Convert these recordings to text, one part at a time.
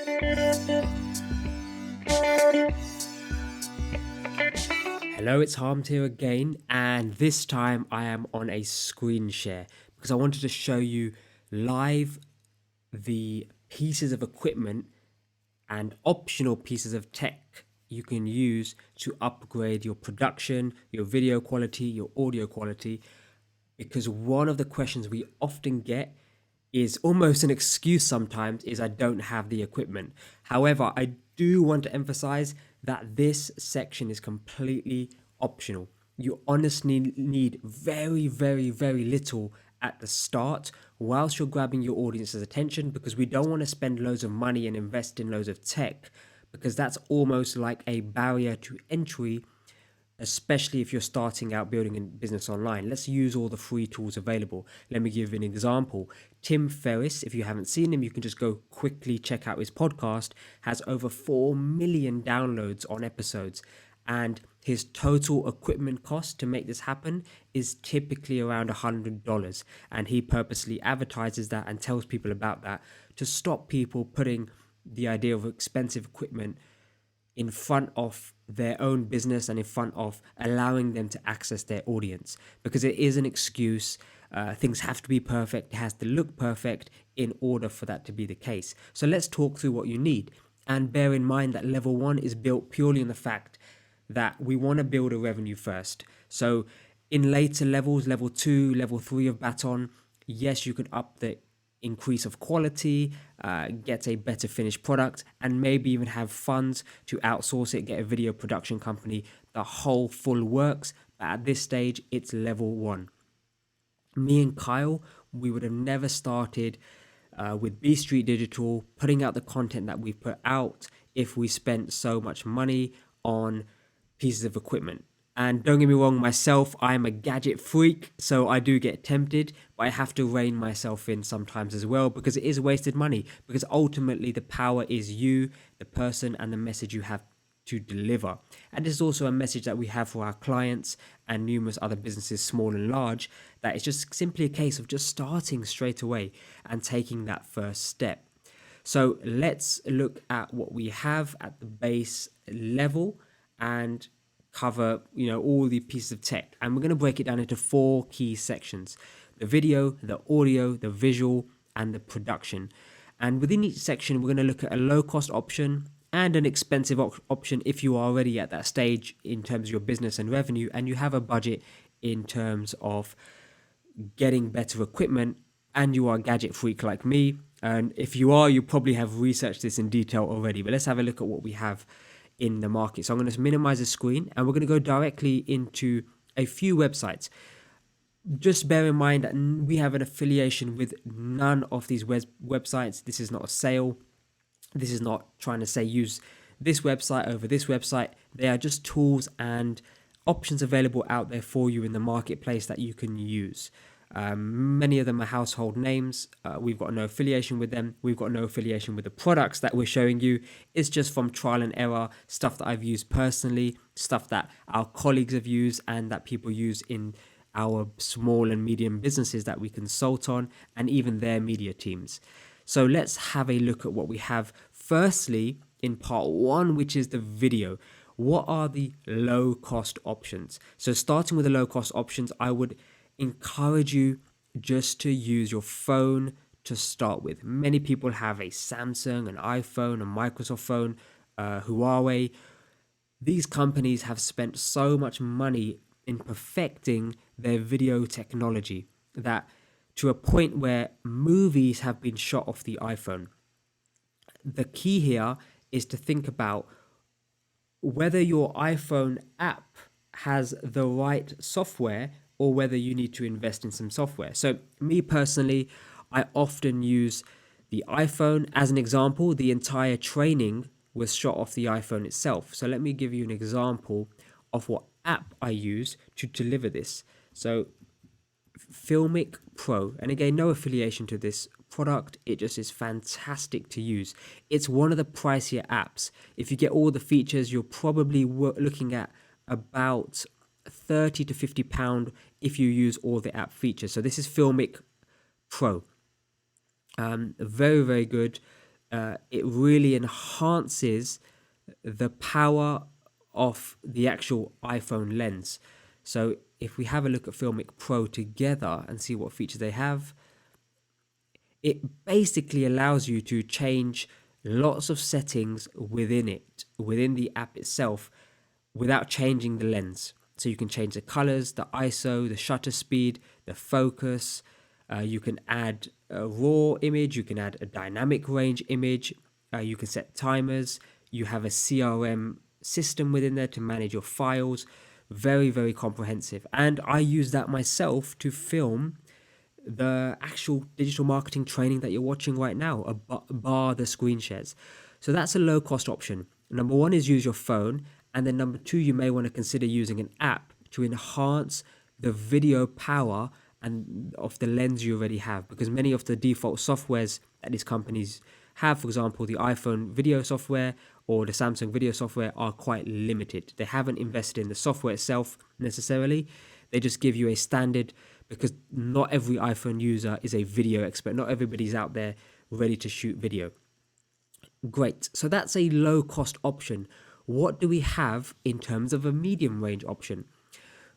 Hello, it's Harmed here again, and this time I am on a screen share because I wanted to show you live the pieces of equipment and optional pieces of tech you can use to upgrade your production, your video quality, your audio quality. Because one of the questions we often get is almost an excuse sometimes is I don't have the equipment. However, I do want to emphasize that this section is completely optional. You honestly need very, very, very little at the start whilst you're grabbing your audience's attention, because we don't want to spend loads of money and invest in loads of tech, because that's almost like a barrier to entry, especially if you're starting out building a business online. Let's use all the free tools available. Let me give you an example. Tim Ferriss, if you haven't seen him, you can just go quickly check out his podcast, has over 4 million downloads on episodes. And his total equipment cost to make this happen is typically around $100. And he purposely advertises that and tells people about that to stop people putting the idea of expensive equipment in front of their own business and in front of allowing them to access their audience, because it is an excuse. Things have to be perfect, it has to look perfect in order for that to be the case. So let's talk through what you need, and bear in mind that level one is built purely on the fact that we want to build a revenue first. So in later levels, level 2, level 3 of Baton, yes, you can up the increase of quality, get a better finished product, and maybe even have funds to outsource it, get a video production company, the whole full works. But at this stage, it's level 1. Me and Kyle, we would have never started with B Street Digital, putting out the content that we put out, if we spent so much money on pieces of equipment. And don't get me wrong, myself, I'm a gadget freak, so I do get tempted, but I have to rein myself in sometimes as well, because it is wasted money. Because ultimately, the power is you, the person, and the message you have to deliver. And this is also a message that we have for our clients and numerous other businesses, small and large, that it's just simply a case of just starting straight away and taking that first step. So let's look at what we have at the base level and cover all the pieces of tech, and we're going to break it down into 4 key sections: the video, the audio, the visual, and the production. And within each section, we're going to look at a low cost option and an expensive option if you are already at that stage in terms of your business and revenue, and you have a budget in terms of getting better equipment, and you are a gadget freak like me. And if you are, you probably have researched this in detail already, but let's have a look at what we have in the market. So I'm going to minimize the screen, and we're going to go directly into a few websites. Just bear in mind that we have an affiliation with none of these websites. This is not a sale. This is not trying to say use this website over this website. They are just tools and options available out there for you in the marketplace that you can use. Many of them are household names. We've got no affiliation with them. We've got no affiliation with the products that we're showing you. It's just from trial and error, stuff that I've used personally, stuff that our colleagues have used and that people use in our small and medium businesses that we consult on, and even their media teams. So let's have a look at what we have. Firstly, in part 1, which is the video. What are the low cost options? So starting with the low cost options, I would encourage you just to use your phone to start with. Many people have a Samsung, an iPhone, a Microsoft phone, Huawei. These companies have spent so much money in perfecting their video technology that to a point where movies have been shot off the iPhone. The key here is to think about whether your iPhone app has the right software or whether you need to invest in some software. So me personally, I often use the iPhone. As an example, the entire training was shot off the iPhone itself. So let me give you an example of what app I use to deliver this. So Filmic Pro, and again, no affiliation to this product, it just is fantastic to use. It's one of the pricier apps. If you get all the features, you're probably looking at about 30 to 50 pound if you use all the app features. So this is Filmic Pro. Very, very good. it really enhances the power of the actual iPhone lens. So if we have a look at Filmic Pro together and see what features they have, it basically allows you to change lots of settings within the app itself, without changing the lens. So you can change the colors, the ISO, the shutter speed, the focus. You can add a raw image, you can add a dynamic range image, you can set timers, you have a CRM system within there to manage your files. Very, very comprehensive. And I use that myself to film the actual digital marketing training that you're watching right now, bar the screen shares. So that's a low cost option. Number one is use your phone. And then number two, you may want to consider using an app to enhance the video power and of the lens you already have, because many of the default softwares that these companies have, for example, the iPhone video software or the Samsung video software, are quite limited. They haven't invested in the software itself necessarily. They just give you a standard, because not every iPhone user is a video expert. Not everybody's out there ready to shoot video. Great. So that's a low cost option. What do we have in terms of a medium range option?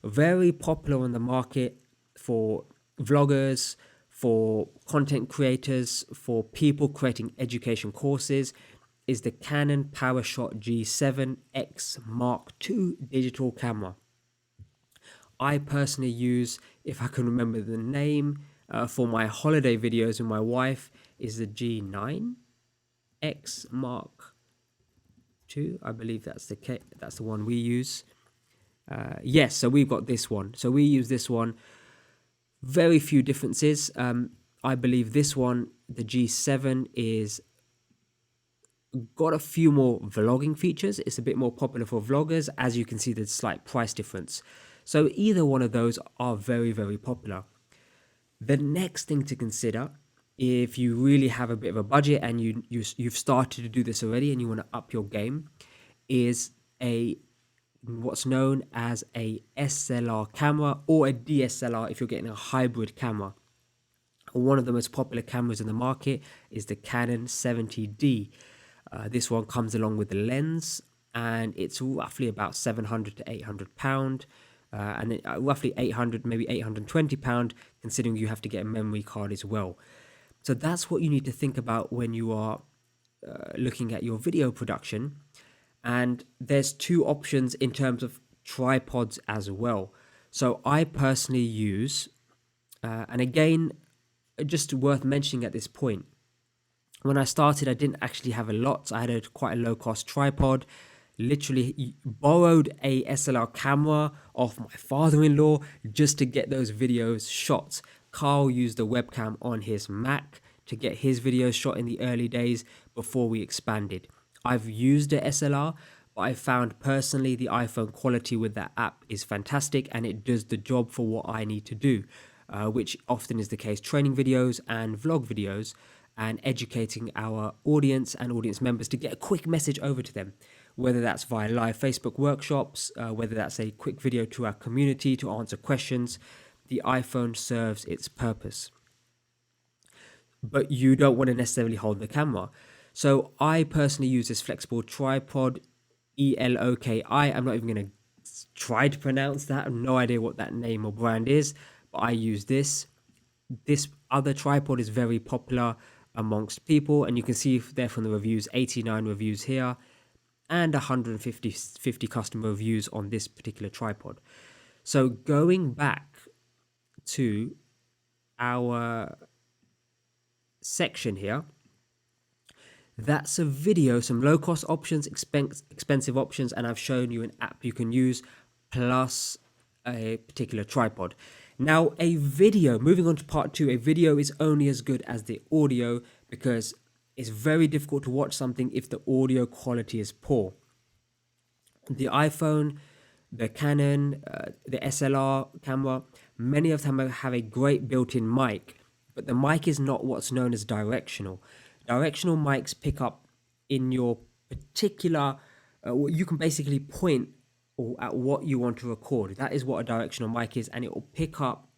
Very popular on the market for vloggers, for content creators, for people creating education courses, is the Canon PowerShot G7X Mark II digital camera. I personally use, if I can remember the name, for my holiday videos with my wife, is the G9X Mark II. I believe that's the one we use. Yes, so we've got this one. So we use this one. Very few differences. I believe this one, the G7, is got a few more vlogging features. It's a bit more popular for vloggers. As you can see, there's slight price difference. So either one of those are very, very popular. The next thing to consider, if you really have a bit of a budget and you've started to do this already and you want to up your game, is what's known as a SLR camera, or a DSLR if you're getting a hybrid camera. One of the most popular cameras in the market is the Canon 70D. This one comes along with the lens, and it's roughly about £700 to £800, and then roughly 800, maybe £820, considering you have to get a memory card as well. So that's what you need to think about when you are looking at your video production. And there's two options in terms of tripods as well. So I personally use, and again, just worth mentioning at this point, when I started, I didn't actually have a lot. I had quite a low cost tripod, literally borrowed a SLR camera off my father-in-law just to get those videos shot. Carl used a webcam on his Mac to get his videos shot in the early days before we expanded. I've used a SLR, but I found personally the iPhone quality with that app is fantastic, and it does the job for what I need to do, which often is the case, training videos and vlog videos, and educating our audience and audience members to get a quick message over to them, whether that's via live Facebook workshops, whether that's a quick video to our community to answer questions. The iPhone serves its purpose. But you don't want to necessarily hold the camera. So I personally use this flexible tripod, ELOKI. I'm not even going to try to pronounce that. I have no idea what that name or brand is, but I use this. This other tripod is very popular amongst people, and you can see there from the reviews, 89 reviews here and 150 customer reviews on this particular tripod. So going back to our section here, that's a video, some low cost options, expensive options, and I've shown you an app you can use plus a particular tripod. Now a video, moving on to part two, a video is only as good as the audio, because it's very difficult to watch something if the audio quality is poor. The iPhone, the Canon, the SLR camera, many of them have a great built-in mic, but the mic is not what's known as directional. Directional mics pick up in your particular, you can basically point at what you want to record. That is what a directional mic is, and it will pick up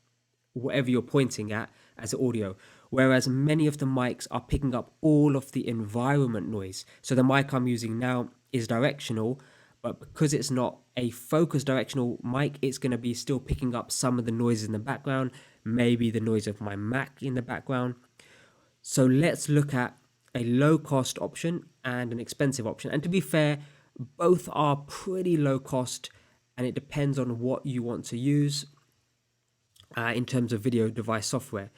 whatever you're pointing at as audio. whereas many of the mics are picking up all of the environment noise. So the mic I'm using now is directional, but because it's not a focused directional mic, it's going to be still picking up some of the noises in the background, maybe the noise of my Mac in the background. So let's look at a low cost option and an expensive option. And to be fair, both are pretty low cost, and it depends on what you want to use in terms of video device software.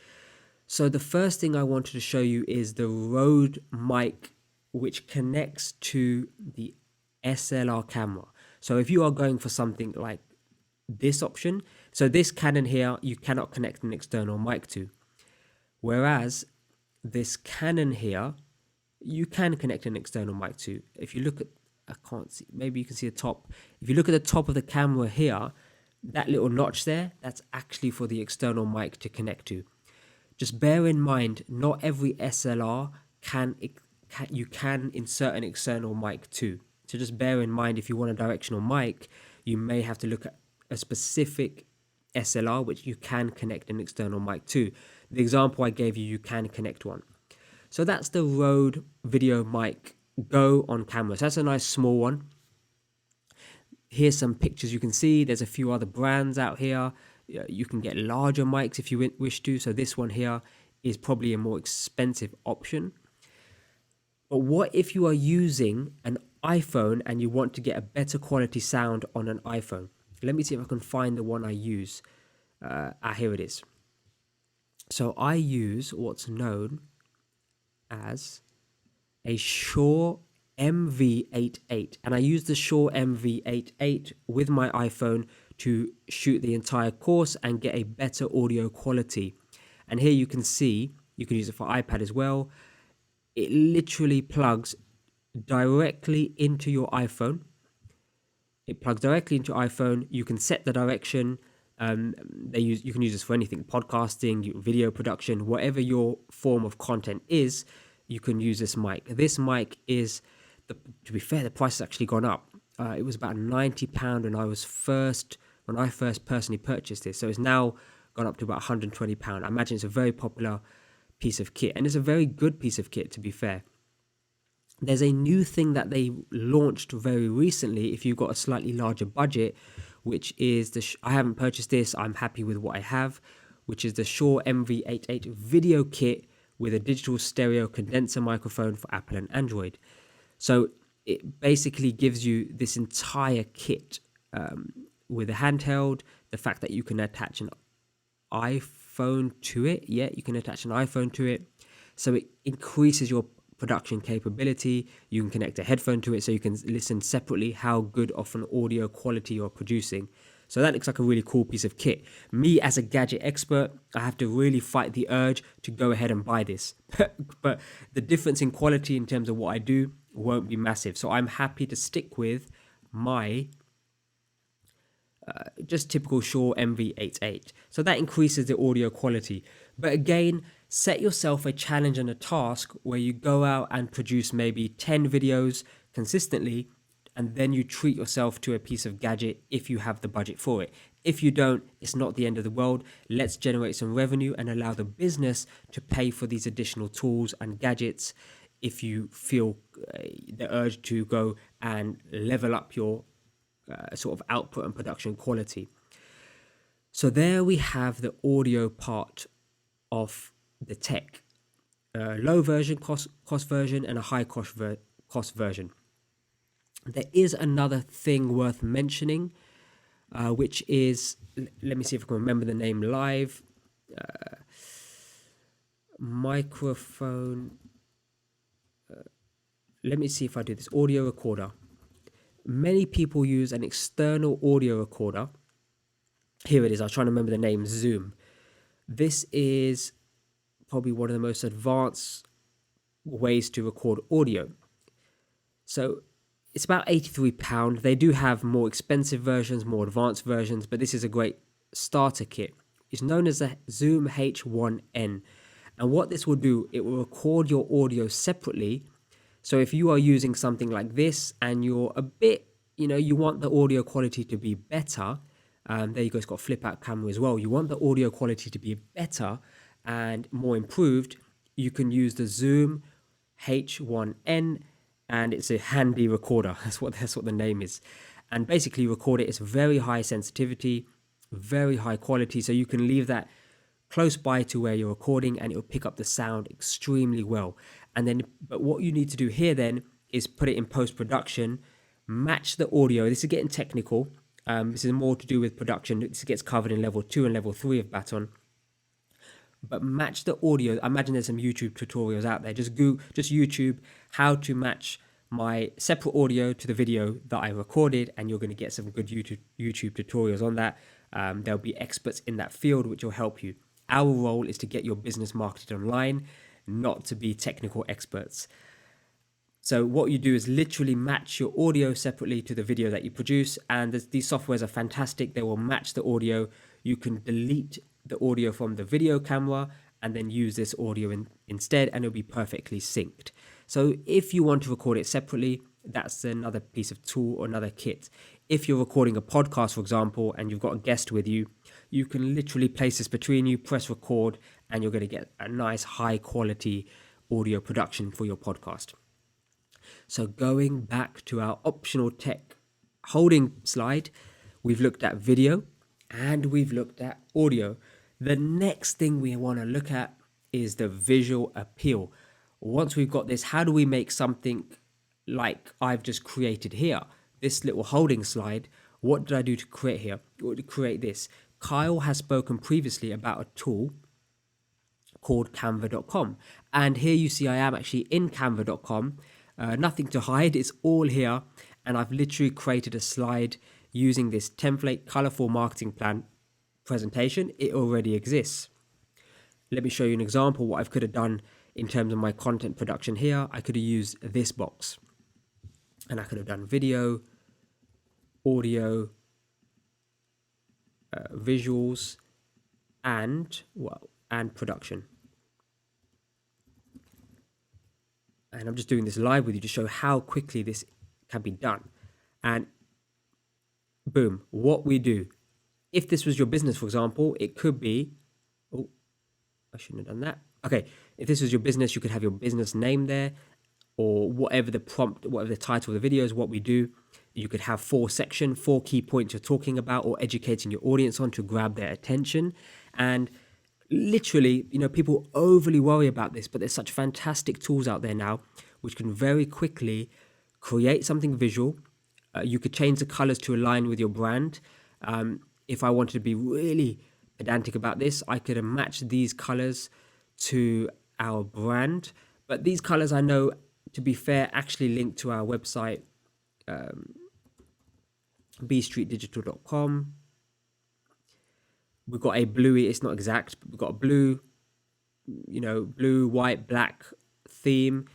So the first thing I wanted to show you is the Rode mic, which connects to the SLR camera. So if you are going for something like this option, so this Canon here, you cannot connect an external mic to. Whereas this Canon here, you can connect an external mic to. If you look at, I can't see, maybe you can see the top. If you look at the top of the camera here, that little notch there, that's actually for the external mic to connect to. Just bear in mind, not every SLR you can insert an external mic to. So just bear in mind, if you want a directional mic, you may have to look at a specific SLR which you can connect an external mic to. The example I gave you, you can connect one. So that's the Rode Video Mic Go on camera. So that's a nice small one. Here's some pictures you can see. There's a few other brands out here. You can get larger mics if you wish to. So this one here is probably a more expensive option. But what if you are using an iPhone and you want to get a better quality sound on an iPhone? Let me see if I can find the one I use. Here it is. So I use what's known as a Shure MV88, and I use the Shure MV88 with my iPhone to shoot the entire course and get a better audio quality. And here you can see, you can use it for iPad as well. It literally plugs directly into your iPhone. It plugs directly into your iPhone. You can set the direction. You can use this for anything, podcasting, video production, whatever your form of content is, you can use this mic. This mic is, to be fair, the price has actually gone up. It was about £90 when I first personally purchased this. So it's now gone up to about £120. I imagine it's a very popular piece of kit, and it's a very good piece of kit, to be fair. There's a new thing that they launched very recently if you've got a slightly larger budget, which is I haven't purchased this, I'm happy with what I have, which is the Shure MV88 video kit with a digital stereo condenser microphone for Apple and Android. So it basically gives you this entire kit with a handheld, the fact that you can attach an iPhone to it. Yeah, you can attach an iPhone to it. So it increases your production capability. You can connect a headphone to it so you can listen separately how good of an audio quality you're producing. So that looks like a really cool piece of kit. Me as a gadget expert, I have to really fight the urge to go ahead and buy this. But the difference in quality in terms of what I do won't be massive. So I'm happy to stick with my just typical Shure MV88. So that increases the audio quality. But again, set yourself a challenge and a task where you go out and produce maybe 10 videos consistently, and then you treat yourself to a piece of gadget if you have the budget for it. If you don't, it's not the end of the world. Let's generate some revenue and allow the business to pay for these additional tools and gadgets if you feel the urge to go and level up your sort of output and production quality. So there we have the audio part of the tech. Low version, cost version, and a high cost version. There is another thing worth mentioning, which is, let me see if I can remember the name live. Microphone. Let me see if I do this. Audio recorder. Many people use an external audio recorder. Here it is. I was trying to remember the name. Zoom. This is probably one of the most advanced ways to record audio. So it's about £83. They do have more expensive versions, more advanced versions, but this is a great starter kit. It's known as the Zoom H1N. And what this will do, it will record your audio separately. So if you are using something like this and you're a bit, you want the audio quality to be better. There you go, it's got a flip out camera as well. You want the audio quality to be better and more improved, you can use the Zoom H1N, and it's a handy recorder. That's what the name is. And basically record it. It's very high sensitivity, very high quality. So you can leave that close by to where you're recording and it'll pick up the sound extremely well. And then, but what you need to do here then is put it in post-production, match the audio. This is getting technical. This is more to do with production. This gets covered in level 2 and level 3 of Baton. But match the audio. I imagine there's some YouTube tutorials out there. Just YouTube how to match my separate audio to the video that I recorded, and you're going to get some good YouTube tutorials on that. There'll be experts in that field which will help you. Our role is to get your business marketed online, not to be technical experts. So what you do is literally match your audio separately to the video that you produce, and these softwares are fantastic. They will match the audio. You can delete the audio from the video camera and then use this audio instead, and it'll be perfectly synced. So if you want to record it separately, that's another piece of tool or another kit. If you're recording a podcast, for example, and you've got a guest with you, you can literally place this between you, press record, and you're going to get a nice high quality audio production for your podcast. So going back to our optional tech holding slide, we've looked at video and we've looked at audio. The next thing we want to look at is the visual appeal. Once we've got this, how do we make something like I've just created here? This little holding slide, what did I do to create here? To create this? Kyle has spoken previously about a tool called Canva.com. And here you see I am actually in Canva.com. Nothing to hide, it's all here. And I've literally created a slide using this template colorful marketing plan presentation. It already exists. Let me show you an example what I could have done in terms of my content production here. I could have used this box and I could have done video, audio, visuals, and production. And I'm just doing this live with you to show how quickly this can be done. And boom, what we do. If this was your business, for example, it could be, oh, I shouldn't have done that. Okay, if this was your business, you could have your business name there, or whatever the prompt, whatever the title of the video is, what we do. You could have 4 key points you're talking about or educating your audience on to grab their attention. And literally, people overly worry about this, but there's such fantastic tools out there now which can very quickly create something visual. You could change the colors to align with your brand. If I wanted to be really pedantic about this, I could match these colors to our brand. But these colors, I know, to be fair, actually link to our website, bstreetdigital.com. We've got a bluey, it's not exact, but we've got a blue, blue, white, black theme.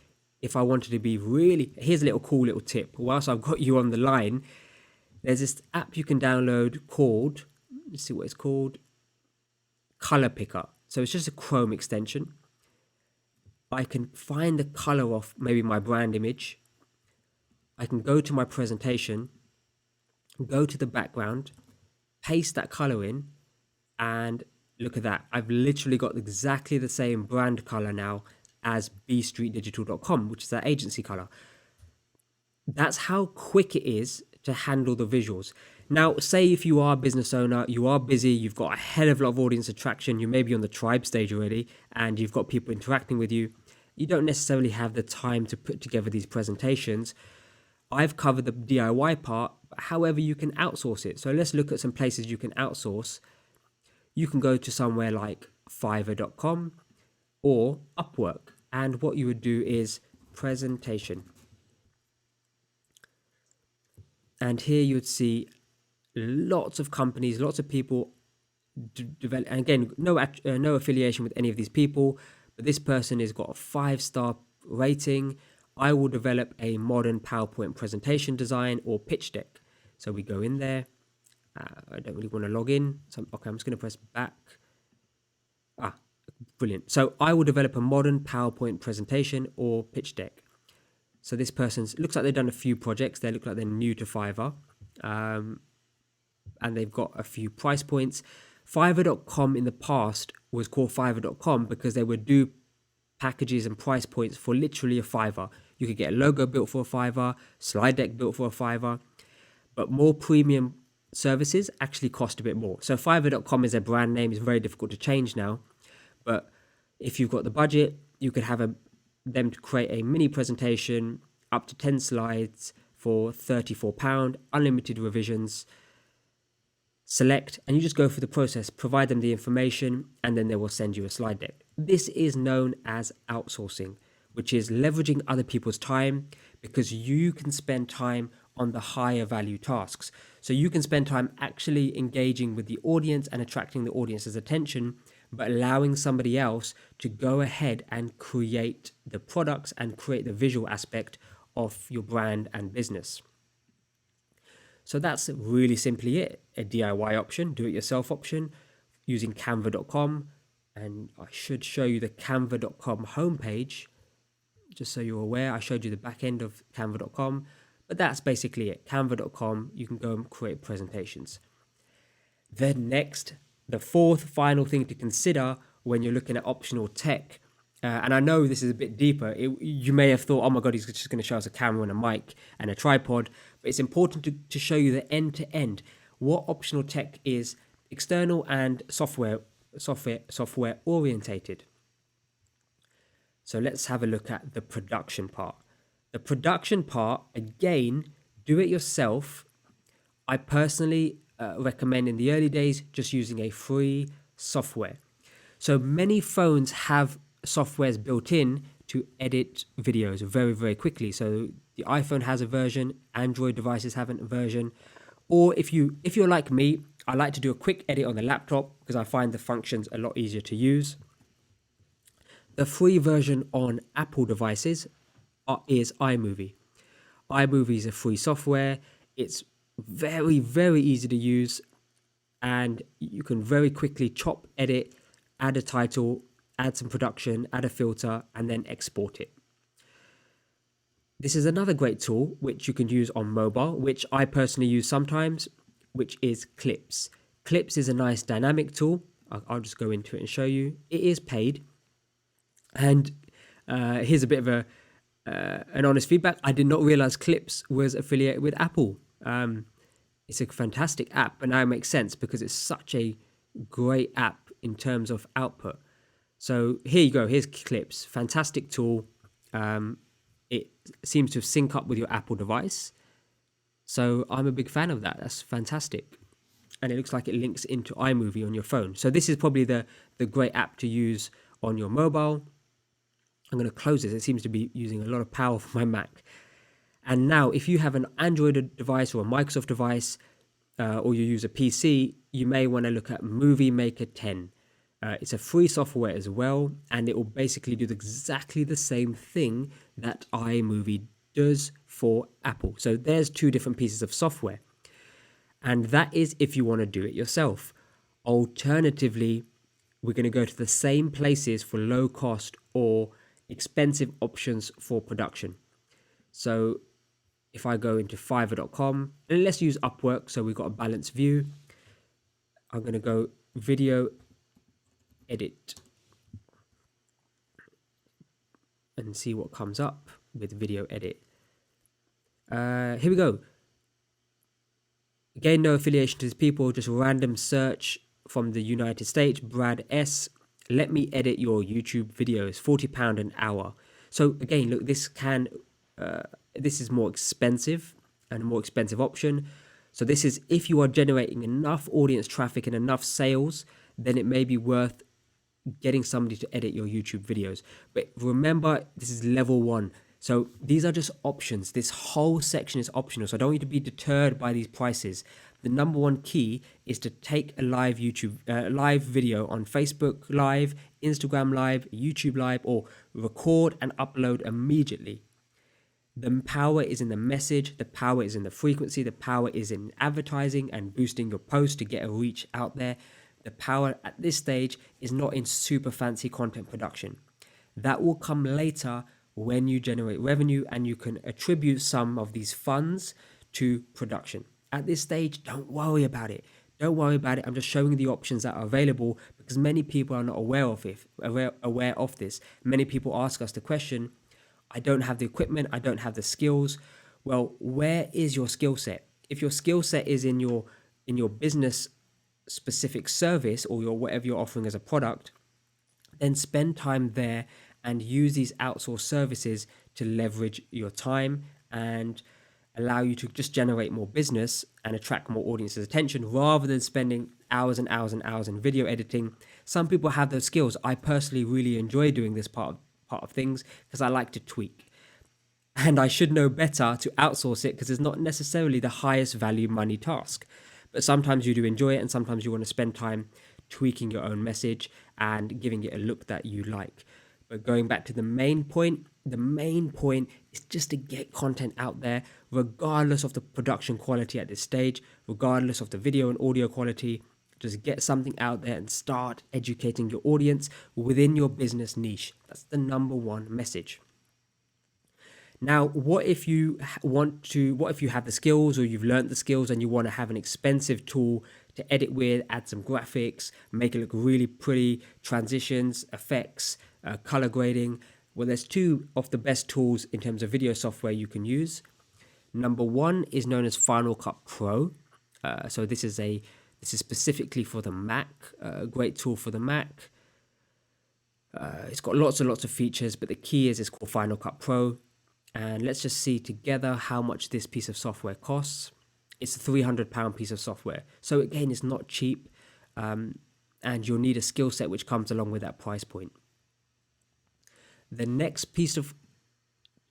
If I wanted to be really, here's a little cool little tip. Whilst I've got you on the line, there's this app you can download called, let's see what it's called, Color Picker. So it's just a Chrome extension. I can find the color of maybe my brand image. I can go to my presentation, go to the background, paste that color in, and look at that. I've literally got exactly the same brand color now as bstreetdigital.com, which is our agency color. That's how quick it is to handle the visuals. Now, say if you are a business owner, you are busy, you've got a hell of a lot of audience attraction, you may be on the tribe stage already, and you've got people interacting with you. You don't necessarily have the time to put together these presentations. I've covered the DIY part, however, you can outsource it. So let's look at some places you can outsource. You can go to somewhere like Fiverr.com or Upwork. And what you would do is presentation. And here you would see lots of companies, lots of people develop. And again, no affiliation with any of these people, but this person has got a 5-star rating. I will develop a modern PowerPoint presentation design or pitch deck. So we go in there. I don't really want to log in. So, okay, I'm just going to press back. Brilliant. So I will develop a modern PowerPoint presentation or pitch deck. So this person's looks like they've done a few projects. They look like they're new to Fiverr. And they've got a few price points. Fiverr.com in the past was called Fiverr.com because they would do packages and price points for literally a fiver. You could get a logo built for a fiver, slide deck built for a fiver, but more premium services actually cost a bit more. So Fiverr.com is a brand name. It's very difficult to change now. But if you've got the budget, you could have them to create a mini presentation up to 10 slides for £34, unlimited revisions. Select, and you just go through the process, provide them the information, and then they will send you a slide deck. This is known as outsourcing, which is leveraging other people's time, because you can spend time on the higher value tasks. So you can spend time actually engaging with the audience and attracting the audience's attention, but allowing somebody else to go ahead and create the products and create the visual aspect of your brand and business. So that's really simply it. A DIY option, do-it-yourself option, using Canva.com. And I should show you the Canva.com homepage, just so you're aware. I showed you the back end of Canva.com, but that's basically it. Canva.com, you can go and create presentations. Then next, the fourth final thing to consider when you're looking at optional tech, and I know this is a bit deeper, you may have thought, oh my God, he's just going to show us a camera and a mic and a tripod, but it's important to show you the end-to-end. What optional tech is external and software orientated. So let's have a look at the production part. The production part, again, do it yourself. I personally recommend in the early days just using a free software. So many phones have softwares built in to edit videos very, very quickly. So the iPhone has a version, Android devices have a version. Or if you're like me, I like to do a quick edit on the laptop because I find the functions a lot easier to use. The free version on Apple devices is iMovie. iMovie is a free software. It's very, very easy to use, and you can very quickly chop, edit, add a title, add some production, add a filter, and then export it. This is another great tool which you can use on mobile, which I personally use sometimes, which is Clips. Clips is a nice dynamic tool. I'll just go into it and show you. It is paid. And here's a bit of an honest feedback. I did not realize Clips was affiliated with Apple. It's a fantastic app, but now it makes sense because it's such a great app in terms of output. So here you go. Here's Clips. Fantastic tool. It seems to sync up with your Apple device. So I'm a big fan of that. That's fantastic. And it looks like it links into iMovie on your phone. So this is probably the great app to use on your mobile. I'm going to close this. It seems to be using a lot of power for my Mac. And now if you have an Android device or a Microsoft device, or you use a PC, you may want to look at Movie Maker 10. It's a free software as well, and it will basically do exactly the same thing that iMovie does for Apple. So there's two different pieces of software. And that is if you want to do it yourself. Alternatively, we're going to go to the same places for low cost or expensive options for production. So if I go into Fiverr.com, and let's use Upwork so we've got a balanced view. I'm going to go video edit and see what comes up with video edit. Here we go. Again, no affiliation to these people, just random search from the United States. Brad S. Let me edit your YouTube videos, £40 an hour. So again, look, this is more expensive and a more expensive option. So this is if you are generating enough audience traffic and enough sales, then it may be worth getting somebody to edit your YouTube videos. But remember, this is level 1. So these are just options. This whole section is optional. So I don't want you to be deterred by these prices. The number one key is to take a live live video on Facebook Live, Instagram Live, YouTube Live, or record and upload immediately. The power is in the message, the power is in the frequency, the power is in advertising and boosting your post to get a reach out there. The power at this stage is not in super fancy content production. That will come later when you generate revenue and you can attribute some of these funds to production. At this stage, don't worry about it. Don't worry about it. I'm just showing you the options that are available because many people are not aware of this. Many people ask us the question, I don't have the equipment, I don't have the skills. Well, where is your skill set? If your skill set is in your business specific service or your whatever you're offering as a product, then spend time there and use these outsourced services to leverage your time and allow you to just generate more business and attract more audience's attention rather than spending hours and hours and hours in video editing. Some people have those skills. I personally really enjoy doing this part of things because I like to tweak. And I should know better to outsource it because it's not necessarily the highest value money task. But sometimes you do enjoy it, and sometimes you want to spend time tweaking your own message and giving it a look that you like. But going back to the main point is just to get content out there, regardless of the production quality at this stage, regardless of the video and audio quality. Just get something out there and start educating your audience within your business niche. That's the number one message. Now, what if you have the skills or you've learned the skills and you want to have an expensive tool to edit with, add some graphics, make it look really pretty, transitions, effects, color grading? Well, there's two of the best tools in terms of video software you can use. Number one is known as Final Cut Pro. So this is specifically for the Mac, a great tool for the Mac. It's got lots and lots of features, but the key is it's called Final Cut Pro. And let's just see together how much this piece of software costs. It's a £300 piece of software. So again, it's not cheap, and you'll need a skill set which comes along with that price point. The next piece of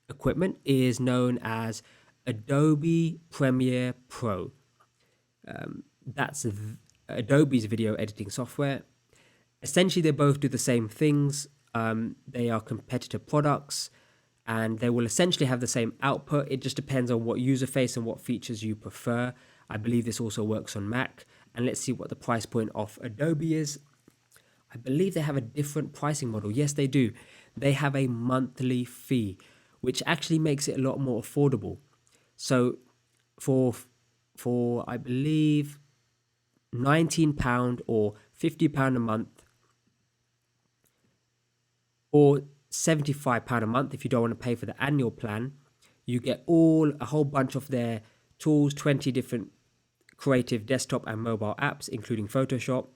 equipment is known as Adobe Premiere Pro. That's Adobe's video editing software. Essentially, they both do the same things. They are competitor products, and they will essentially have the same output. It just depends on what user face and what features you prefer. I believe this also works on Mac. And let's see what the price point of Adobe is. I believe they have a different pricing model. Yes, they do. They have a monthly fee, which actually makes it a lot more affordable. So for I believe £19 or £50 a month, or £75 a month if you don't want to pay for the annual plan, you get a whole bunch of their tools, 20 different creative desktop and mobile apps, including Photoshop,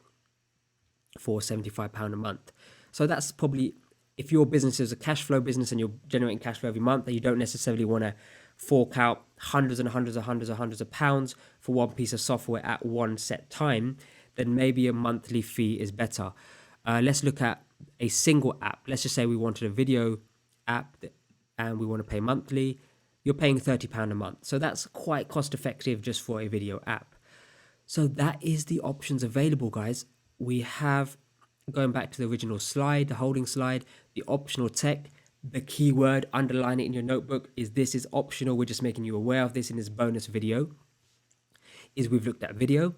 for £75 a month. So that's probably, if your business is a cash flow business and you're generating cash flow every month, and you don't necessarily want to fork out hundreds of pounds for one piece of software at one set time, then maybe a monthly fee is better. Let's look at a single app. Let's just say we wanted a video app and we want to pay monthly. You're paying £30 a month. So that's quite cost effective just for a video app. So that is the options available, guys. We have, going back to the original slide, the holding slide, the optional tech. The keyword, underline it in your notebook, is this is optional. We're just making you aware of this in this bonus video. Is we've looked at video,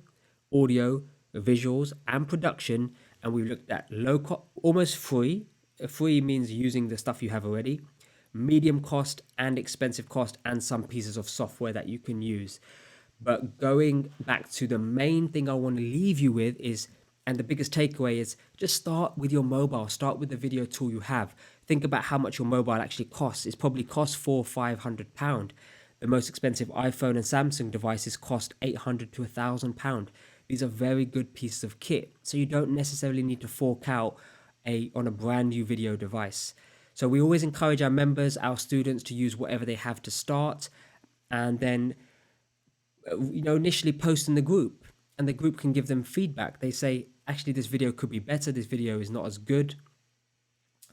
audio, visuals, and production, and we've looked at low cost, almost free. Free means using the stuff you have already, medium cost and expensive cost, and some pieces of software that you can use. But going back to the main thing I want to leave you with is, and the biggest takeaway is, just start with your mobile. Start with the video tool you have. Think about how much your mobile actually costs. It's probably cost £400 or £500. The most expensive iPhone and Samsung devices cost £800 to £1,000. These are very good pieces of kit. So you don't necessarily need to fork out on a brand new video device. So we always encourage our members, our students, to use whatever they have to start, and then initially post in the group, and the group can give them feedback. They say, actually, this video could be better. This video is not as good.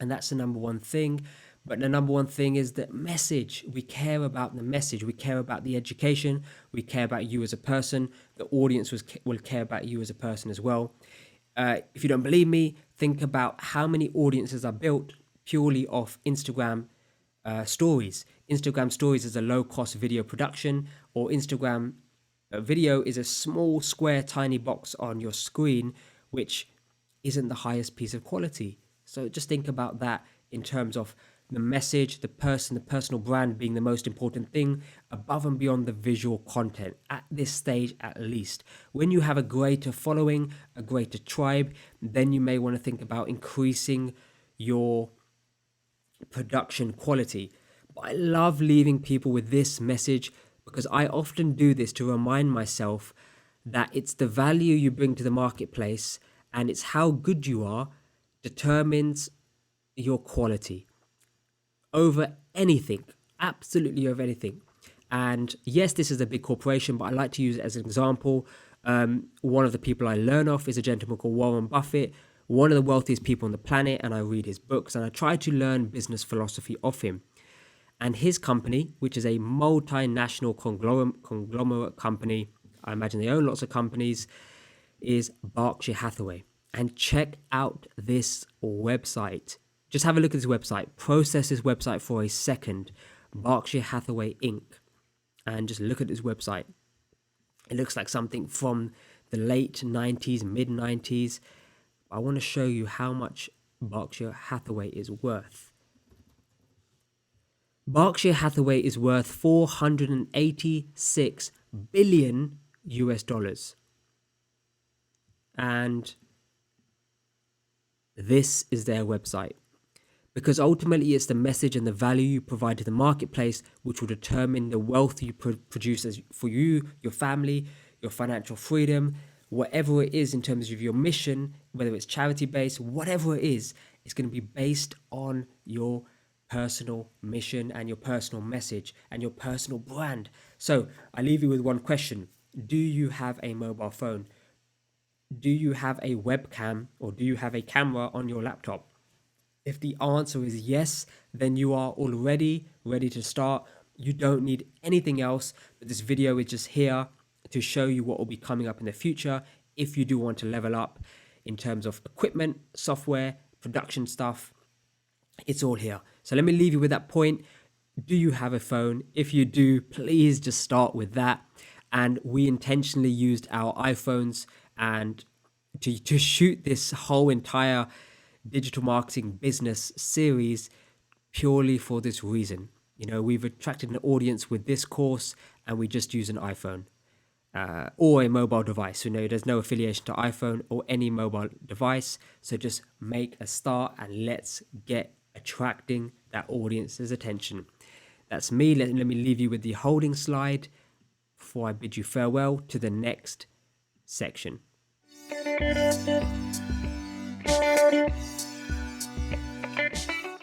And that's the number one thing. But the number one thing is the message. We care about the message. We care about the education. We care about you as a person. The audience will care about you as a person as well. If you don't believe me, think about how many audiences are built purely off Instagram stories. Instagram stories is a low-cost video production, or Instagram video is a small, square, tiny box on your screen, which isn't the highest piece of quality. So just think about that in terms of the message, the person, the personal brand being the most important thing, above and beyond the visual content, at this stage at least. When you have a greater following, a greater tribe, then you may want to think about increasing your production quality. But I love leaving people with this message because I often do this to remind myself that it's the value you bring to the marketplace and it's how good you are determines your quality over anything, absolutely over anything. And yes, this is a big corporation, but I like to use it as an example. One of the people I learn off is a gentleman called Warren Buffett, one of the wealthiest people on the planet, and I read his books and I try to learn business philosophy off him. And his company, which is a multinational conglomerate company, I imagine they own lots of companies, is Berkshire Hathaway. And check out this website. Just have a look at this website. Process this website for a second. Berkshire Hathaway Inc. And just look at this website. It looks like something from the late 90s, mid 90s. I want to show you how much Berkshire Hathaway is worth. Berkshire Hathaway is worth 486 billion US dollars. And this is their website. Because ultimately it's the message and the value you provide to the marketplace which will determine the wealth you produce for you, your family, your financial freedom, whatever it is in terms of your mission, whether it's charity based, whatever it is, it's going to be based on your personal mission and your personal message and your personal brand. So I leave you with one question. Do you have a mobile phone? Do you have a webcam or do you have a camera on your laptop? If the answer is yes, then you are already ready to start. You don't need anything else, but this video is just here to show you what will be coming up in the future if you do want to level up in terms of equipment, software, production stuff. It's all here. So let me leave you with that point. Do you have a phone? If you do, please just start with that. And we intentionally used our iPhones and to shoot this whole entire digital marketing business series purely for this reason. You know, we've attracted an audience with this course and we just use an iPhone or a mobile device. You know, there's no affiliation to iPhone or any mobile device. So just make a start and let's get attracting that audience's attention. That's me. Let me leave you with the holding slide before I bid you farewell to the next section.